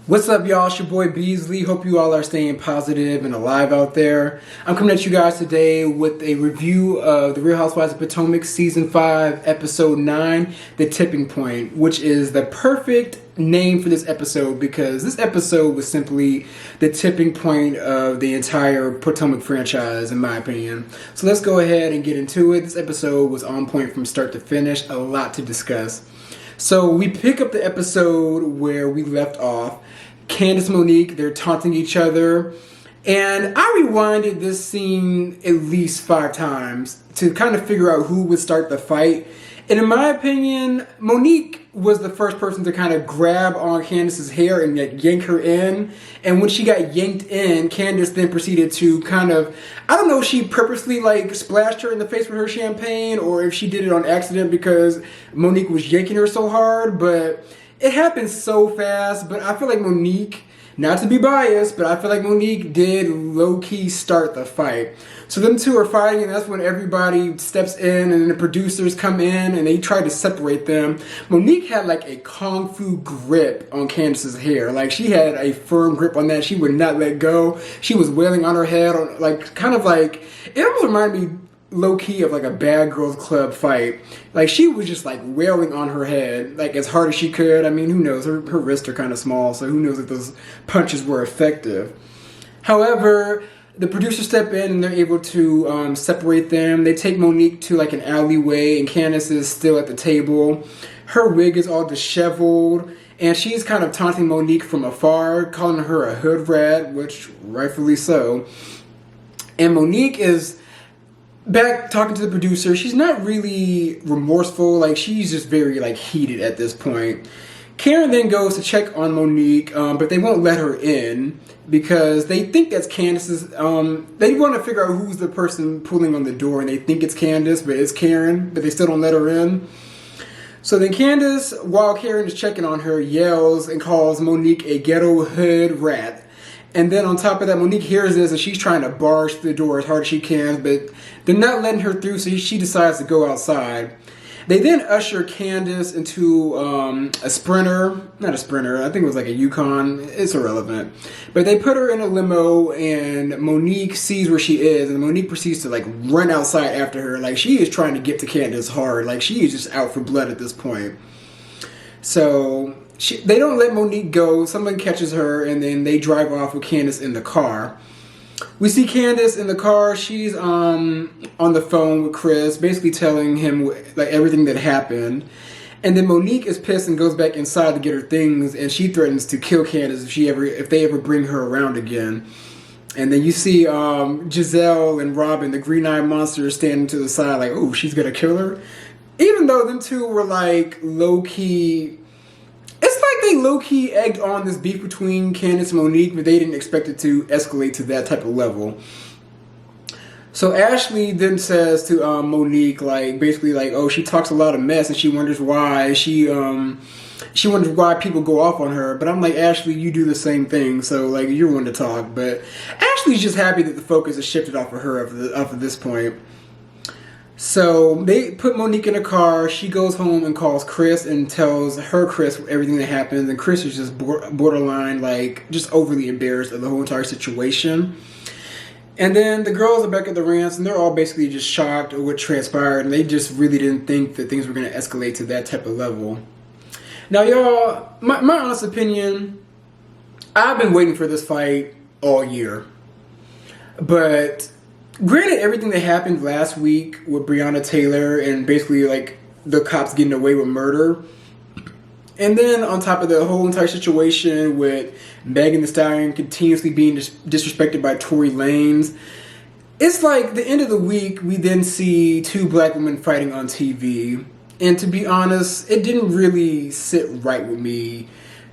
What's up, y'all? It's your boy Beasley. Hope you all are staying positive and alive out there. I'm coming at you guys today with a review of the Real Housewives of Potomac Season 5, Episode 9, The Tipping Point, which is the perfect name for this episode because this episode was simply the tipping point of the entire Potomac franchise, in my opinion. So let's go ahead and get into it. This episode was on point from start to finish, a lot to discuss. So we pick up the episode where we left off. Candice and Monique, they're taunting each other. And I rewinded this scene at least 5 times to kind of figure out who would start the fight. And in my opinion, Monique was the first person to kind of grab on Candice's hair and yank her in. And when she got yanked in, Candice then proceeded to kind of, I don't know if she purposely splashed her in the face with her champagne or if she did it on accident because Monique was yanking her so hard, but it happened so fast. But I feel like Monique, not to be biased, but I feel like Monique did low-key start the fight. So them two are fighting, and that's when everybody steps in, and then the producers come in, and they try to separate them. Monique had like a kung fu grip on Candice's hair. Like, she had a firm grip on that. She would not let go. She was wailing on her head, on it almost reminded me low-key of like a Bad Girls Club fight. Like, she was just like wailing on her head like as hard as she could. I mean, who knows, her wrists are kind of small, so who knows if those punches were effective. However, the producers step in and they're able to separate them. They take Monique to like an alleyway, and Candice is still at the table. Her wig is all disheveled, and she's kind of taunting Monique from afar, calling her a hood rat, which rightfully so. And Monique is back talking to the producer. She's not really remorseful. Like, she's just very heated at this point. Karen then goes to check on Monique, but they won't let her in because they think that's Candice's. They want to figure out who's the person pulling on the door, and they think it's Candice, but it's Karen, but they still don't let her in. So then Candice, while Karen is checking on her, yells and calls Monique a ghetto hood rat. And then on top of that, Monique hears this and she's trying to barge through the door as hard as she can, but they're not letting her through, so she decides to go outside. They then usher Candice into a Sprinter. Not a Sprinter, I think it was like a Yukon. It's irrelevant. But they put her in a limo, and Monique sees where she is, and Monique proceeds to run outside after her. Like, she is trying to get to Candice hard. Like, she is just out for blood at this point. So they don't let Monique go. Someone catches her, and then they drive off with Candice in the car. We see Candice in the car. She's on the phone with Chris, basically telling him everything that happened. And then Monique is pissed and goes back inside to get her things, and she threatens to kill Candice if they ever bring her around again. And then you see Giselle and Robin, the green-eyed monsters, standing to the side like, oh, she's gonna kill her? Even though them two were low-key, it's like they low-key egged on this beef between Candice and Monique, but they didn't expect it to escalate to that type of level. So Ashley then says to Monique, oh, she talks a lot of mess, and she wonders why she wonders why people go off on her. But I'm like, Ashley, you do the same thing, so you're one to talk. But Ashley's just happy that the focus is shifted off of her off of this point. So they put Monique in a car. She goes home and calls Chris and tells Chris everything that happens. And Chris is just borderline, just overly embarrassed of the whole entire situation. And then the girls are back at the ranch, and they're all basically just shocked at what transpired. And they just really didn't think that things were going to escalate to that type of level. Now, y'all, my honest opinion, I've been waiting for this fight all year. But granted, everything that happened last week with Breonna Taylor and basically the cops getting away with murder, and then on top of the whole entire situation with Megan Thee Stallion continuously being disrespected by Tory Lanez, it's the end of the week we then see 2 black women fighting on TV. And to be honest, it didn't really sit right with me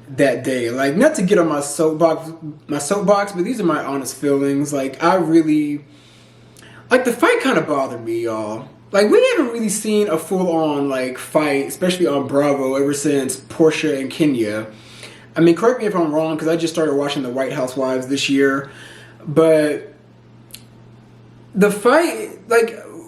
that day. Not to get on my soapbox, but these are my honest feelings. I really, the fight kind of bothered me, y'all. We haven't really seen a full-on, fight, especially on Bravo, ever since Portia and Kenya. I mean, correct me if I'm wrong, because I just started watching The White Housewives this year. But the fight,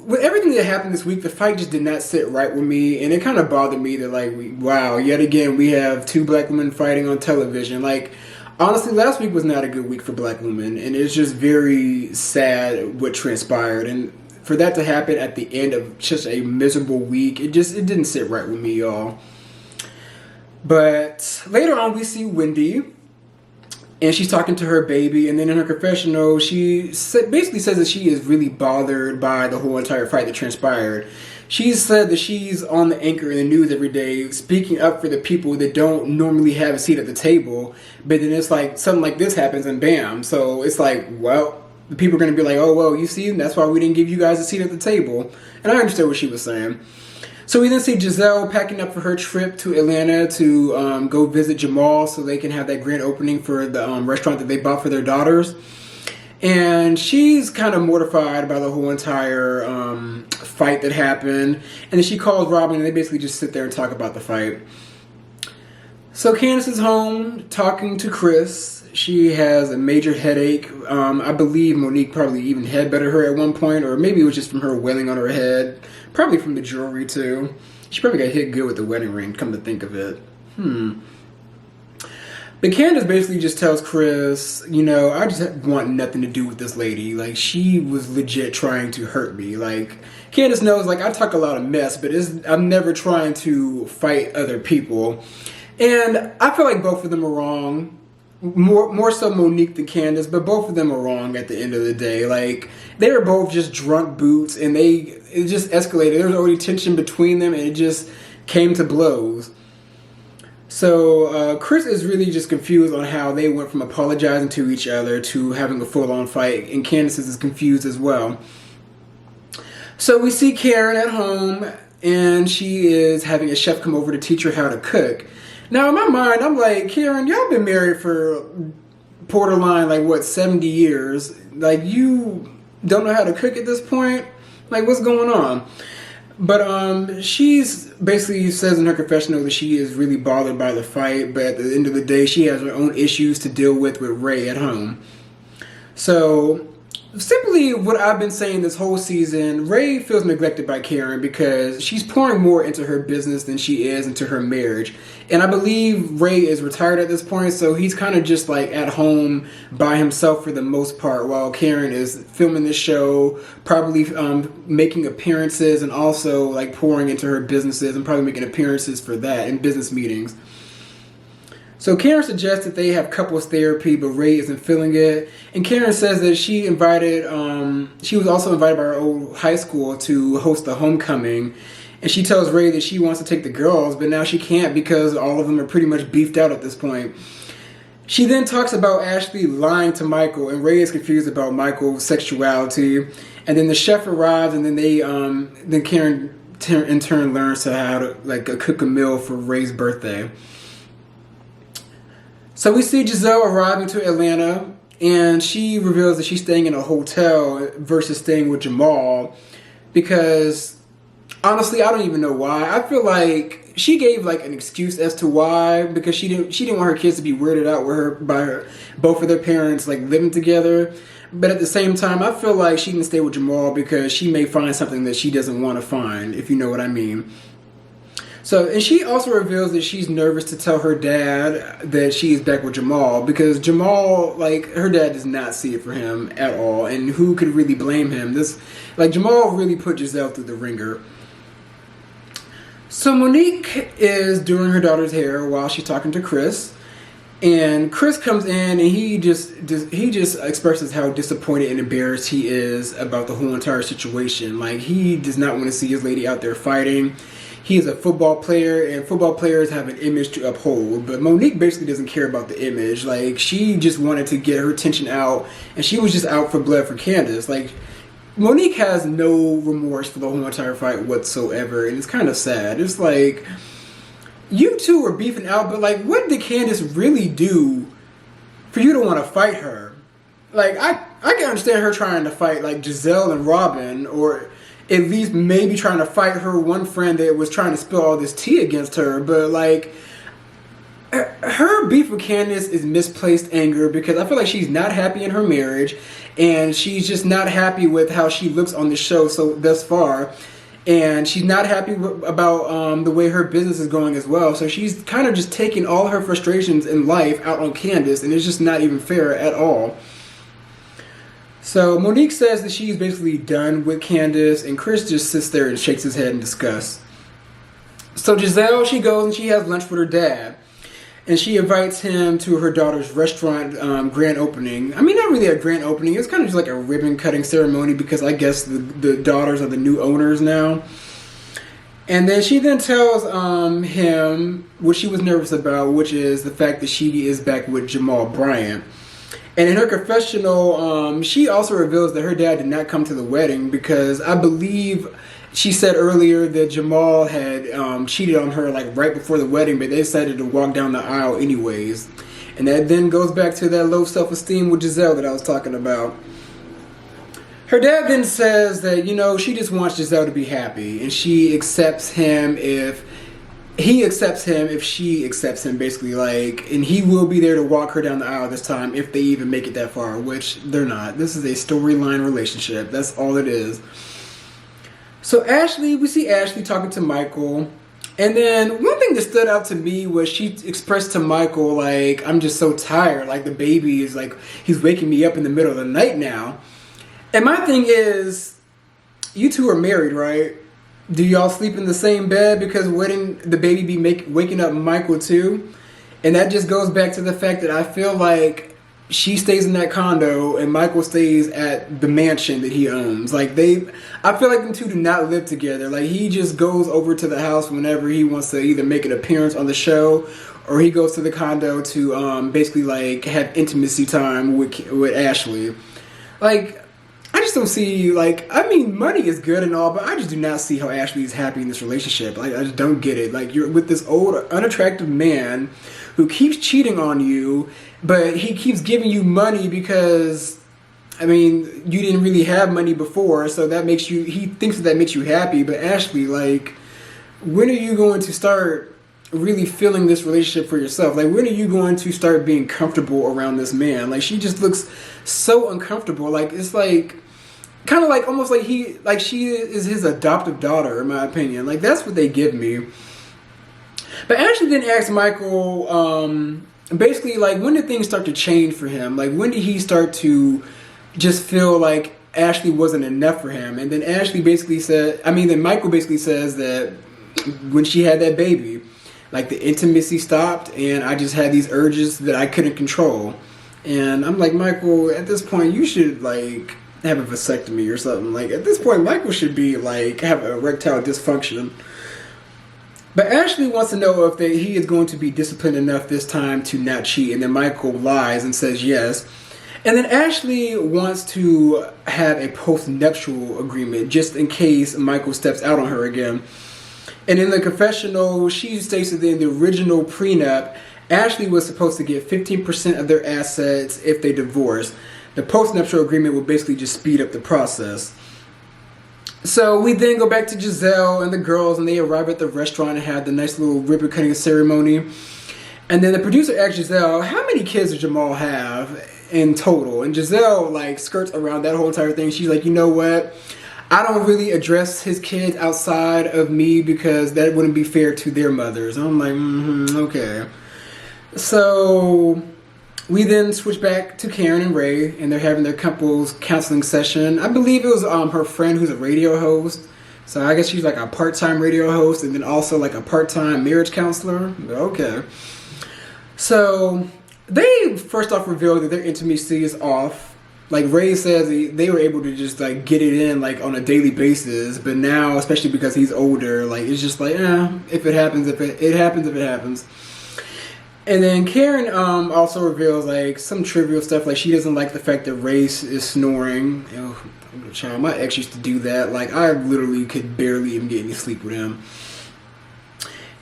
with everything that happened this week, the fight just did not sit right with me, and it kind of bothered me that, like, wow, yet again we have two black women fighting on television. Like, honestly, last week was not a good week for black women, and it's just very sad what transpired. And for that to happen at the end of just a miserable week, it didn't sit right with me, y'all. But later on, we see Wendy, and she's talking to her baby, and then in her confessional, she basically says that she is really bothered by the whole entire fight that transpired. She said that she's on the anchor in the news every day, speaking up for the people that don't normally have a seat at the table, but then it's like something like this happens and bam. So it's like, well, the people are going to be like, oh, well, you see, that's why we didn't give you guys a seat at the table. And I understood what she was saying. So we then see Giselle packing up for her trip to Atlanta to go visit Jamal so they can have that grand opening for the restaurant that they bought for their daughters. And she's kind of mortified by the whole entire fight that happened. And then she calls Robin, and they basically just sit there and talk about the fight. So Candice is home talking to Chris. She has a major headache. I believe Monique probably even headbutted her at one point, or maybe it was just from her wailing on her head. Probably from the jewelry, too. She probably got hit good with the wedding ring, come to think of it. But Candice basically just tells Chris, you know, I just want nothing to do with this lady. Like, she was legit trying to hurt me. Like, Candice knows, like, I talk a lot of mess, but I'm never trying to fight other people. And I feel like both of them are wrong. More so Monique than Candice, but both of them are wrong at the end of the day. Like, they were both just drunk boots, and it just escalated. There was already tension between them, and it just came to blows. So Chris is really just confused on how they went from apologizing to each other to having a full-on fight, and Candice is confused as well. So we see Karen at home, and she is having a chef come over to teach her how to cook. Now, in my mind, I'm like, Karen, y'all been married for borderline, like, what, 70 years? Like, you don't know how to cook at this point? Like, what's going on? But she's basically says in her confessional that she is really bothered by the fight, but at the end of the day, she has her own issues to deal with Ray at home. So, simply what I've been saying this whole season, Ray feels neglected by Karen because she's pouring more into her business than she is into her marriage. And I believe Ray is retired at this point, so he's kind of just like at home by himself for the most part, while Karen is filming this show, probably making appearances and also like pouring into her businesses and probably making appearances for that in business meetings. So Karen suggests that they have couples therapy, but Ray isn't feeling it. And Karen says that she was also invited by her old high school to host the homecoming. And she tells Ray that she wants to take the girls, but now she can't because all of them are pretty much beefed out at this point. She then talks about Ashley lying to Michael, and Ray is confused about Michael's sexuality. And then the chef arrives, and then then Karen in turn learns how to cook a meal for Ray's birthday. So we see Giselle arriving to Atlanta, and she reveals that she's staying in a hotel versus staying with Jamal because, honestly, I don't even know why. I feel like she gave like an excuse as to why, because she didn't want her kids to be weirded out with both of their parents like living together. But at the same time, I feel like she can stay with Jamal because she may find something that she doesn't want to find, if you know what I mean. So, and she also reveals that she's nervous to tell her dad that she is back with Jamal because Jamal, like, her dad does not see it for him at all, and who could really blame him? Jamal really put Giselle through the ringer. So Monique is doing her daughter's hair while she's talking to Chris, and Chris comes in and he just expresses how disappointed and embarrassed he is about the whole entire situation. Like, he does not want to see his lady out there fighting. He is a football player, and football players have an image to uphold. But Monique basically doesn't care about the image. Like, she just wanted to get her attention out, and she was just out for blood for Candice. Like, Monique has no remorse for the whole entire fight whatsoever, and it's kind of sad. It's like, you two were beefing out, but like, what did Candice really do for you to want to fight her? Like, I can understand her trying to fight like Giselle and Robin, or at least maybe trying to fight her one friend that was trying to spill all this tea against her, but like, her beef with Candice is misplaced anger because I feel like she's not happy in her marriage, and she's just not happy with how she looks on the show so thus far, and she's not happy about the way her business is going as well. So she's kind of just taking all her frustrations in life out on Candice, and it's just not even fair at all. So Monique says that she's basically done with Candice, and Chris just sits there and shakes his head in disgust. So Giselle, she goes and she has lunch with her dad. And she invites him to her daughter's restaurant grand opening. I mean, not really a grand opening. It's kind of just like a ribbon cutting ceremony because I guess the daughters are the new owners now. And then she then tells him what she was nervous about, which is the fact that she is back with Jamal Bryant. And in her confessional, she also reveals that her dad did not come to the wedding because I believe she said earlier that Jamal had cheated on her like right before the wedding, but they decided to walk down the aisle anyways. And that then goes back to that low self-esteem with Giselle that I was talking about. Her dad then says that, you know, she just wants Giselle to be happy, and she accepts him if he accepts him if she accepts him, basically, like, and he will be there to walk her down the aisle this time if they even make it that far, which they're not. This is a storyline relationship. That's all it is. So we see Ashley talking to Michael, and then one thing that stood out to me was she expressed to Michael, like, I'm just so tired, like the baby is like, he's waking me up in the middle of the night now. And my thing is, you two are married, right? Do y'all sleep in the same bed? Because wouldn't the baby be waking up Michael too? And that just goes back to the fact that I feel like she stays in that condo and Michael stays at the mansion that he owns. Like I feel like them two do not live together. Like he just goes over to the house whenever he wants to either make an appearance on the show, or he goes to the condo to basically like have intimacy time with Ashley. Like, I just don't see, like, I mean, money is good and all, but I just do not see how Ashley is happy in this relationship. Like, I just don't get it. Like, you're with this old, unattractive man who keeps cheating on you, but he keeps giving you money because, I mean, you didn't really have money before, so that makes you, he thinks that makes you happy. But Ashley, like, when are you going to start really feeling this relationship for yourself? Like, when are you going to start being comfortable around this man? Like, she just looks so uncomfortable. Like, it's like, kind of like almost like she is his adoptive daughter, in my opinion. Like, that's what they give me. But Ashley then asked Michael, basically, like, when did things start to change for him? Like, when did he start to just feel like Ashley wasn't enough for him? And then then Michael basically says that when she had that baby, like, the intimacy stopped, and I just had these urges that I couldn't control. And I'm like, Michael, at this point, you should, like, have a vasectomy or something. Like, at this point, Michael should be, like, have erectile dysfunction. But Ashley wants to know if he is going to be disciplined enough this time to not cheat. And then Michael lies and says yes. And then Ashley wants to have a post-nuptial agreement just in case Michael steps out on her again. And in the confessional, she states that in the original prenup, Ashley was supposed to get 15% of their assets if they divorced. The post-nuptial agreement will basically just speed up the process. So we then go back to Giselle and the girls, and they arrive at the restaurant and have the nice little ribbon cutting ceremony. And then the producer asks Giselle, how many kids does Jamal have in total? And Giselle, like, skirts around that whole entire thing. She's like, you know what? I don't really address his kids outside of me because that wouldn't be fair to their mothers. I'm like, okay. So we then switch back to Karen and Ray, and they're having their couples counseling session. I believe it was her friend who's a radio host. So I guess she's like a part-time radio host and then also like a part-time marriage counselor. Okay. So they first off reveal that their intimacy is off. Like Ray says, they were able to just like get it in like on a daily basis, but now, especially because he's older, like it's just like, if it happens, if it happens. And then Karen also reveals like some trivial stuff, like she doesn't like the fact that Ray is snoring. Child, my ex used to do that. Like I literally could barely even get any sleep with him.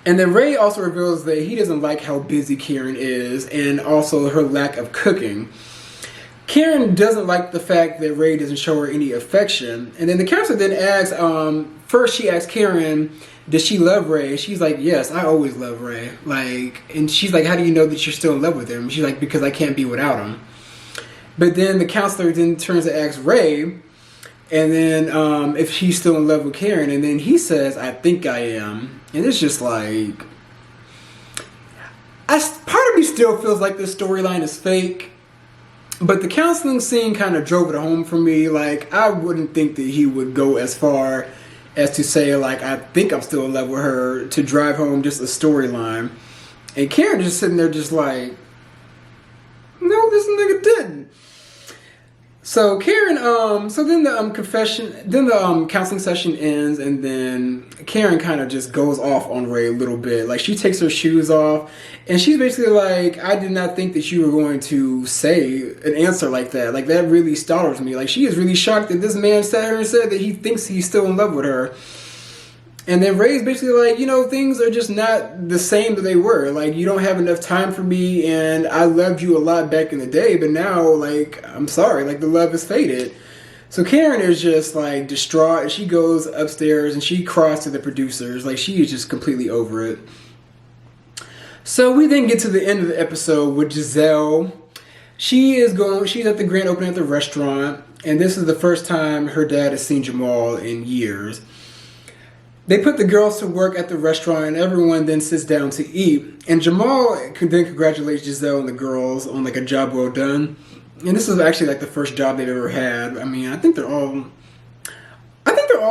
And then Ray also reveals that he doesn't like how busy Karen is, and also her lack of cooking. Karen doesn't like the fact that Ray doesn't show her any affection. And then the counselor then asks, first she asks Karen, does she love Ray? And she's like, yes, I always love Ray. Like, and she's like, how do you know that you're still in love with him? She's like, because I can't be without him. But then the counselor then turns to ask Ray, and then if he's still in love with Karen. And then he says, I think I am. And it's just like, part of me still feels like this storyline is fake. But the counseling scene kind of drove it home for me. Like, I wouldn't think that he would go as far as to say, like, I think I'm still in love with her, to drive home just a storyline. And Karen just sitting there just like, no, this nigga didn't. So Karen, so then the counseling session ends, and then Karen kind of just goes off on Ray a little bit. Like, she takes her shoes off, and she's basically like, I did not think that you were going to say an answer like that. Like, that really startles me. Like, she is really shocked that this man sat here and said that he thinks he's still in love with her. And then Ray's basically like, you know, things are just not the same that they were. Like, you don't have enough time for me, and I loved you a lot back in the day, but now, like, I'm sorry, like, the love is faded. So Karen is just, like, distraught, and she goes upstairs, and she cries to the producers. Like, she is just completely over it. So we then get to the end of the episode with Giselle. She's at the grand opening at the restaurant, and this is the first time her dad has seen Jamal in years. They put the girls to work at the restaurant, and everyone then sits down to eat. And Jamal then congratulates Giselle and the girls on, like, a job well done. And this is actually, like, the first job they've ever had. I mean, I think they're all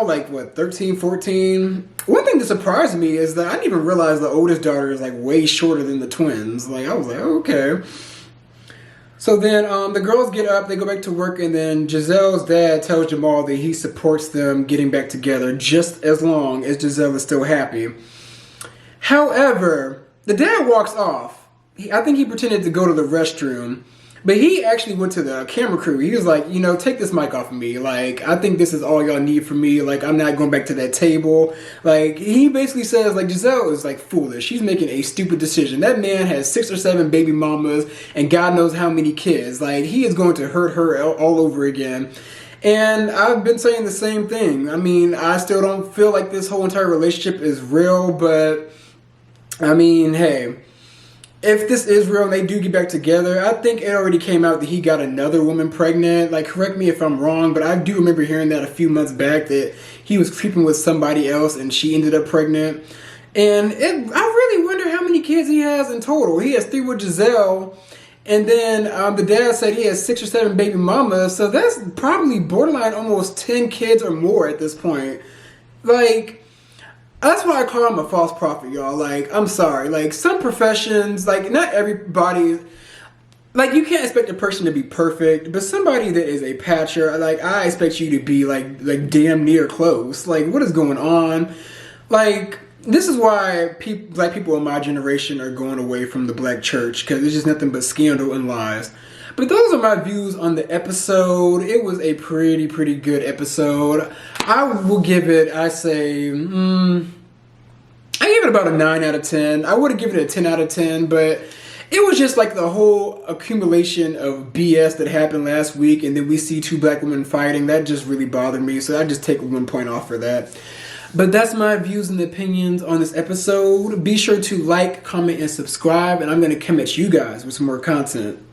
like, what, 13, 14? One thing that surprised me is that I didn't even realize the oldest daughter is, like, way shorter than the twins. Like, I was like, okay. So then the girls get up, they go back to work, and then Giselle's dad tells Jamal that he supports them getting back together just as long as Giselle is still happy. However, the dad walks off. I think he pretended to go to the restroom, but he actually went to the camera crew. He was like, you know, take this mic off of me. Like, I think this is all y'all need from me. Like, I'm not going back to that table. Like, he basically says, like, Giselle is, like, foolish. She's making a stupid decision. That man has 6 or 7 baby mamas and God knows how many kids. Like, he is going to hurt her all over again. And I've been saying the same thing. I mean, I still don't feel like this whole entire relationship is real, but, I mean, hey, if this is real and they do get back together, I think it already came out that he got another woman pregnant. Like, correct me if I'm wrong, but I do remember hearing that a few months back, that he was creeping with somebody else and she ended up pregnant. And I really wonder how many kids he has in total. He has 3 with Giselle, and then the dad said he has 6 or 7 baby mamas, so that's probably borderline almost 10 kids or more at this point. Like, that's why I call him a false prophet, y'all. Like, I'm sorry. Like, some professions, like, not everybody, like, you can't expect a person to be perfect, but somebody that is a patcher, like, I expect you to be, like damn near close. Like, what is going on? Like, this is why black people in my generation are going away from the black church, because it's just nothing but scandal and lies. But those are my views on the episode. It was a pretty good episode. I will give it, I give it about a 9 out of 10. I would have given it a 10 out of 10, but it was just like the whole accumulation of BS that happened last week, and then we see 2 black women fighting. That just really bothered me, so I just take 1 point off for that. But that's my views and opinions on this episode. Be sure to like, comment, and subscribe, and I'm going to come at you guys with some more content.